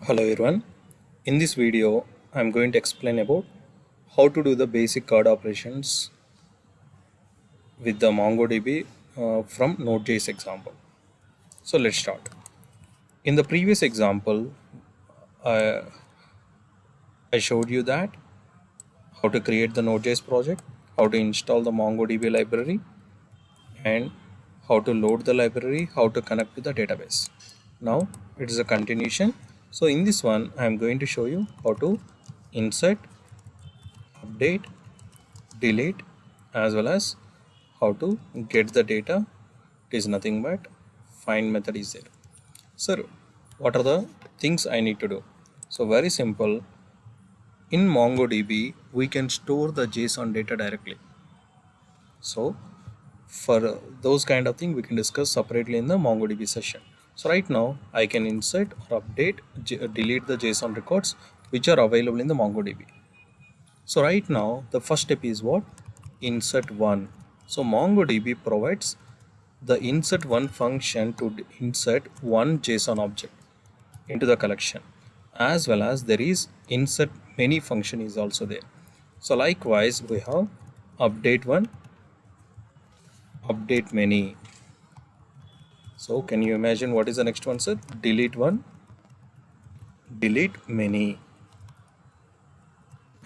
Hello everyone. In this video, I'm going to explain about how to do the basic card operations with the MongoDB from Node.js example. So let's start. In the previous example, I, I showed you that how to create the Node.js project, how to install the MongoDB library, and how to load the library, how to connect to the database. Now it is a continuation. So in this one, I'm going to show you how to insert, update, delete, as well as how to get the data. It is nothing but find method is there. Sir, what are the things I need to do? So very simple. In MongoDB we can store the JSON data directly. So for those kind of thing we can discuss separately in the MongoDB session. So right now I can insert or update, delete the JSON records which are available in the MongoDB. So right now the first step is what? Insert one. So MongoDB provides the insert one function to insert one JSON object into the collection, as well as there is insert many function is also there. So likewise we have update one, update many. So can you imagine what is the next one, sir? Delete one, delete many,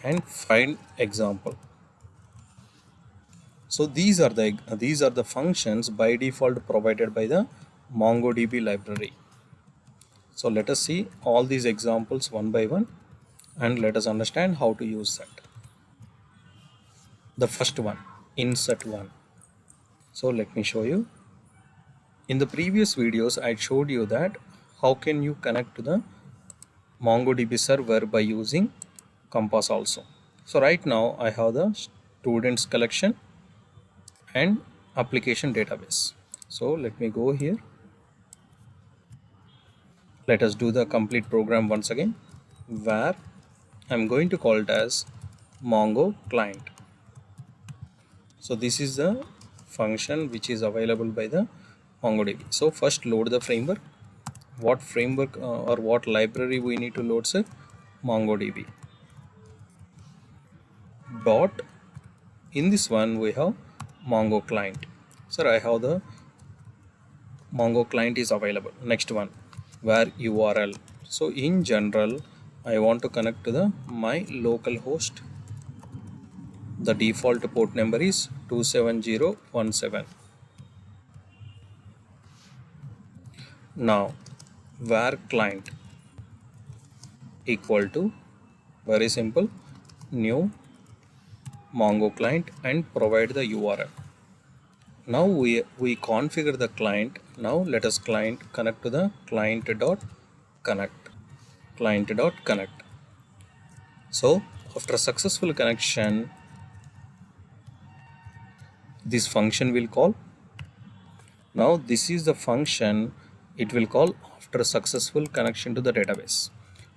and find example. So these are the functions by default provided by the MongoDB library. So let us see all these examples one by one and let us understand how to use that. The first one, insert one. So let me show you. In the previous videos I showed you that how can you connect to the MongoDB server by using Compass also. So right now I have the students collection and application database. So let me go here. Let us do the complete program once again, where I'm going to call it as Mongo client. So this is the function which is available by the MongoDB. So first load the framework. What framework or what library we need to load, sir? MongoDB. Dot. In this one we have Mongo client. Sir, I have the Mongo client is available. Next one, where URL. So in general I want to connect to the my local host. The default port number is 27017. Now where client equal to, very simple, new Mongo client and provide the URL. Now we configure the client. Now let us connect to the client.connect. So after successful connection, this function will call. Now this is the function it will call after successful connection to the database.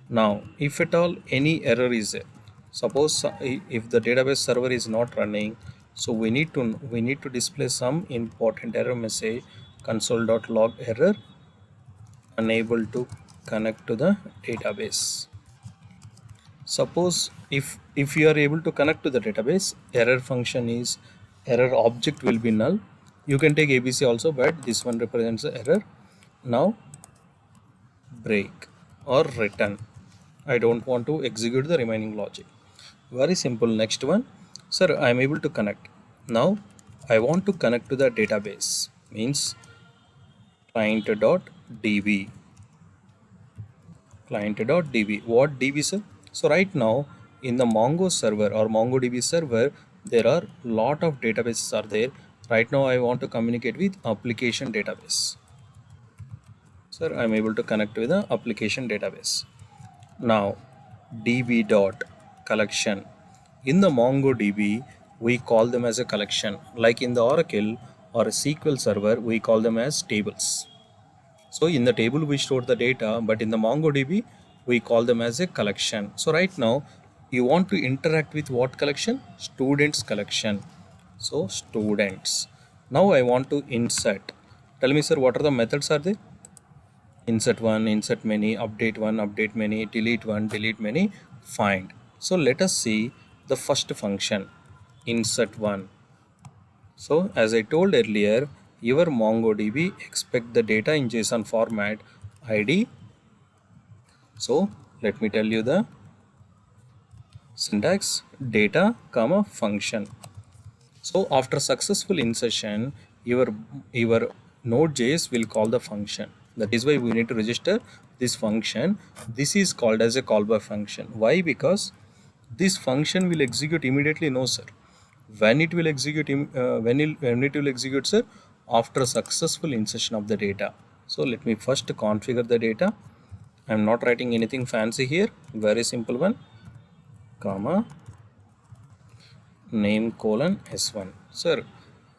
Now if at all any error is there, suppose if the database server is not running, so we need to display some important error message, console.log error, unable to connect to the database. Suppose if you are able to connect to the database, error function is error object will be null. You can take ABC also, but this one represents the error. Now break or return. I don't want to execute the remaining logic. Very simple. Next one, sir, I am able to connect. Now I want to connect to the database, means client.db. What DB, sir? So right now in the Mongo server or MongoDB server, there are lot of databases are there. Right now I want to communicate with application database. Sir, I am able to connect with the application database. Now db dot collection. In the MongoDB we call them as a collection. Like in the Oracle or a SQL server we call them as tables. So in the table we store the data, but in the MongoDB we call them as a collection. So right now you want to interact with what collection? Students collection. So students. Now I want to insert. Tell me, sir, what are the methods are there? insert one, insert many, update one, update many, delete one, delete many, find. So let us see the first function, insert one. So as I told earlier, your MongoDB expect the data in JSON format ID. So let me tell you the syntax, data comma function. So after successful insertion, your Node.js will call the function. That is why we need to register this function. This is called as a callback function. Why? Because this function will execute immediately? No, sir. When it will execute, when it will execute, sir, after successful insertion of the data. So let me first configure the data. I am not writing anything fancy here. Very simple one, comma name colon s1. Sir,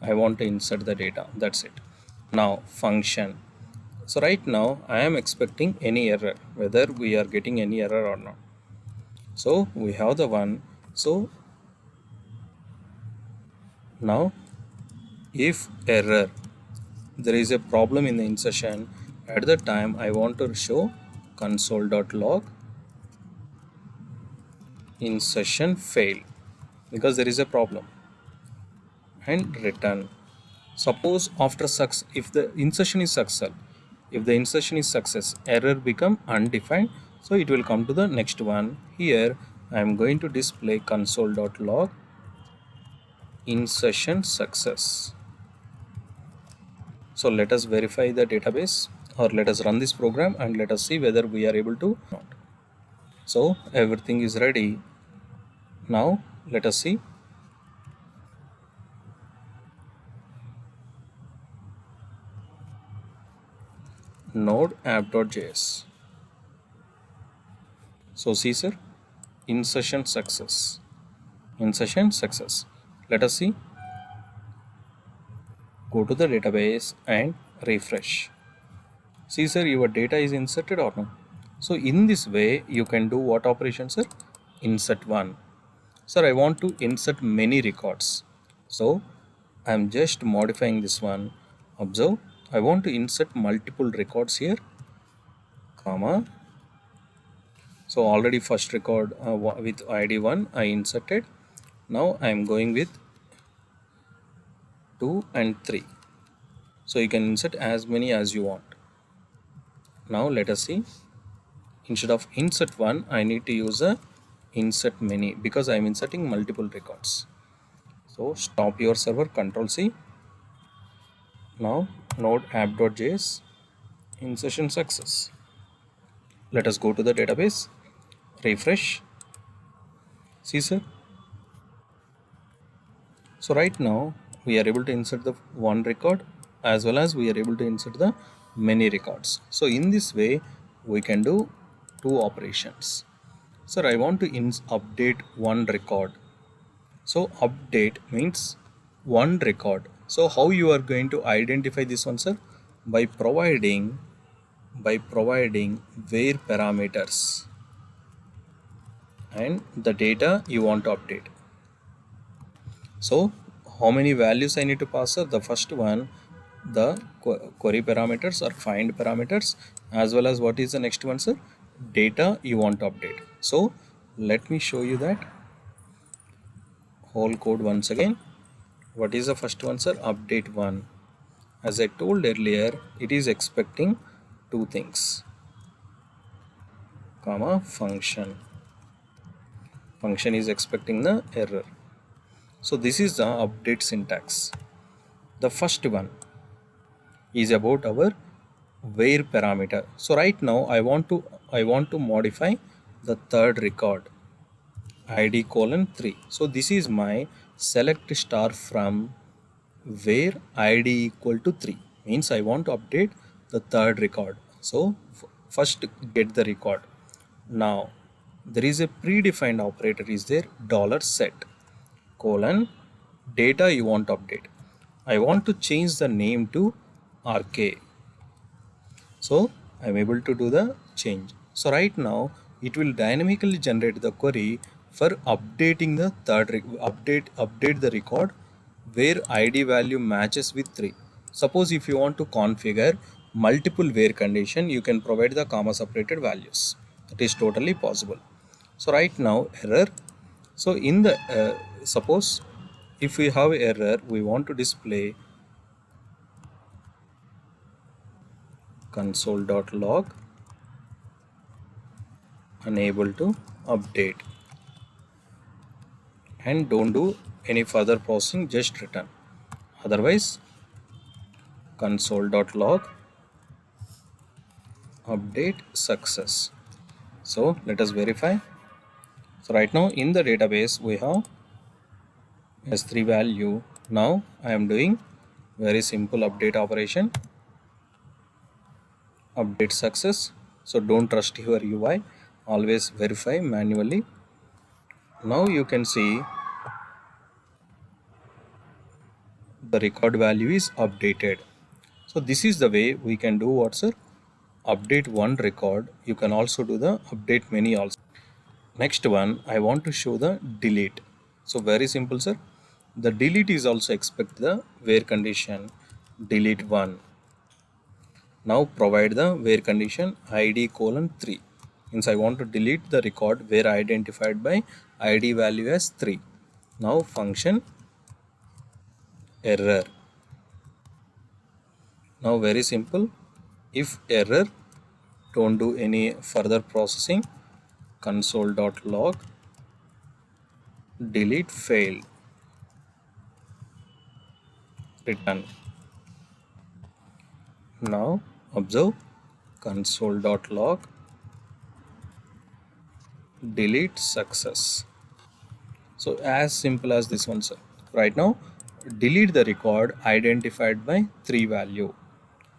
I want to insert the data. That's it. Now function. So right now I am expecting any error, whether we are getting any error or not. So we have the one. So now if error, there is a problem in the insertion, at the time I want to show console.log insertion failed because there is a problem, and return. Suppose after if the insertion is success, error become undefined, so it will come to the next one. Here I am going to display console.log insertion success. So let us verify the database, or let us run this program and let us see whether we are able to or not. So everything is ready. Now let us see. Node app.js. So see, sir, insertion success. Let us see. Go to the database and refresh. See, sir, your data is inserted or no? So in this way you can do what operation, sir? Insert one. Sir, I want to insert many records, so I am just modifying this one. Observe, I want to insert multiple records here, comma. So already first record with ID 1 I inserted. Now I am going with 2 and 3. So you can insert as many as you want. Now let us see. Instead of insert one, I need to use a insert many because I am inserting multiple records. So stop your server, Control C. Now node app.js insertion success. Let us go to the database, refresh. See, sir. So right now we are able to insert the one record as well as we are able to insert the many records. So in this way we can do two operations. Sir, I want to update one record. So update means one record. So how you are going to identify this one, sir? By providing where parameters and the data you want to update. So how many values I need to pass, sir? The first one, the query parameters or find parameters, as well as what is the next one, sir? Data you want to update. So let me show you that whole code once again. What is the first one, sir? Update one. As I told earlier, it is expecting two things, comma function. Function is expecting the error. So this is the update syntax. The first one is about our where parameter. So right now I want to modify the third record, ID colon 3. So this is my select star from where ID equal to 3, means I want to update the third record. So first get the record. Now there is a predefined operator is there, $set colon data you want to update. I want to change the name to RK. So I am able to do the change. So right now it will dynamically generate the query for updating the third update the record where ID value matches with 3. Suppose if you want to configure multiple where condition, you can provide the comma separated values. It is totally possible. So right now error. So in the suppose if we have error, we want to display console.log unable to update, and don't do any further processing, just return. Otherwise console.log update success. So let us verify. So right now in the database we have S3 value. Now I am doing very simple update operation, update success. So don't trust your UI, always verify manually. Now you can see the record value is updated. So this is the way we can do what, sir? Update one record. You can also do the update many also. Next one, I want to show the delete. So very simple, sir. The delete is also expect the where condition delete 1. Now provide the where condition id colon 3. Means I want to delete the record where identified by id value as 3. Now function error. Now very simple. If error, don't do any further processing. Console.log delete failed, return. Now observe console.log delete success. So as simple as this one, sir. Right now delete the record identified by 3 value.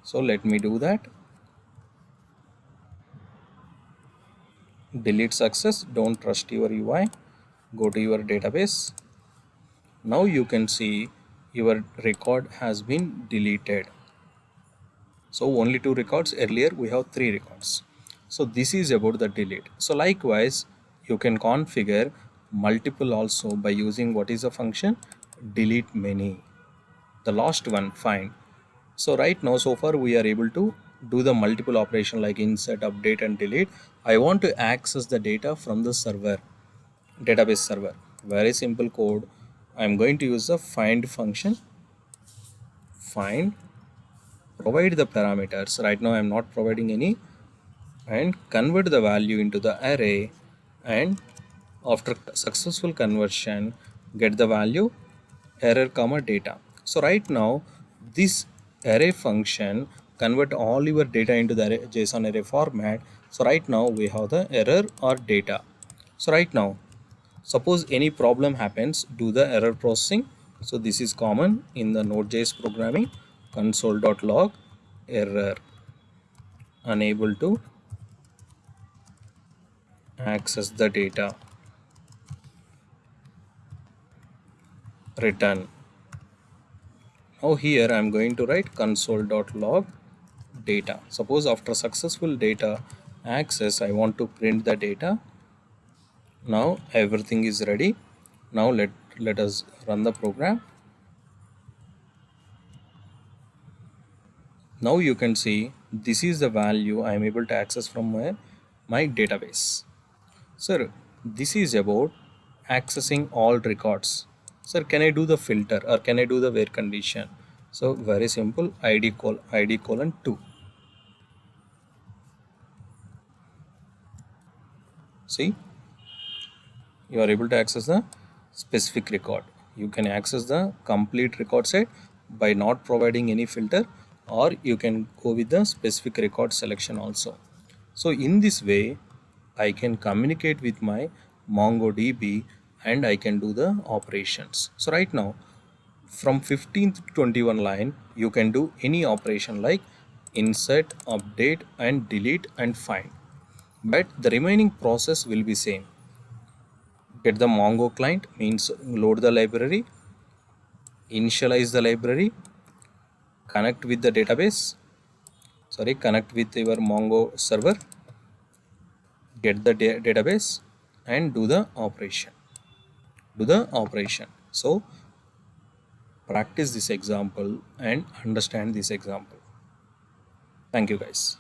So let me do that. Delete success. Don't trust your UI, go to your database. Now you can see your record has been deleted. So only 2 records, earlier we have 3 records. So this is about the delete. So likewise you can configure multiple also by using what is a function delete many. The last one find. So right now so far we are able to do the multiple operation like insert, update and delete. I want to access the data from the server, database server. Very simple code. I am going to use the find function. Find, provide the parameters. Right now I am not providing any, and convert the value into the array, and after successful conversion get the value error comma data. So right now this array function convert all your data into the array, JSON array format. So right now we have the error or data. So right now suppose any problem happens, do the error processing. So this is common in the Node.js programming. Console.log error unable to access the data, return. Now here I am going to write console.log data. Suppose after successful data access I want to print the data. Now everything is ready. Now let us run the program. Now you can see this is the value I am able to access from my database. Sir, this is about accessing all records. Sir, can I do the filter or can I do the where condition? So very simple, id colon 2. See, you are able to access the specific record. You can access the complete record set by not providing any filter, or you can go with the specific record selection also. So in this way I can communicate with my MongoDB and I can do the operations. So right now from 15th to 21 line you can do any operation like insert, update and delete and find, but the remaining process will be same. Get the Mongo client means load the library, initialize the library, connect with the database, connect with your Mongo server, get the database and do the operation. So practice this example and understand this example. Thank you guys.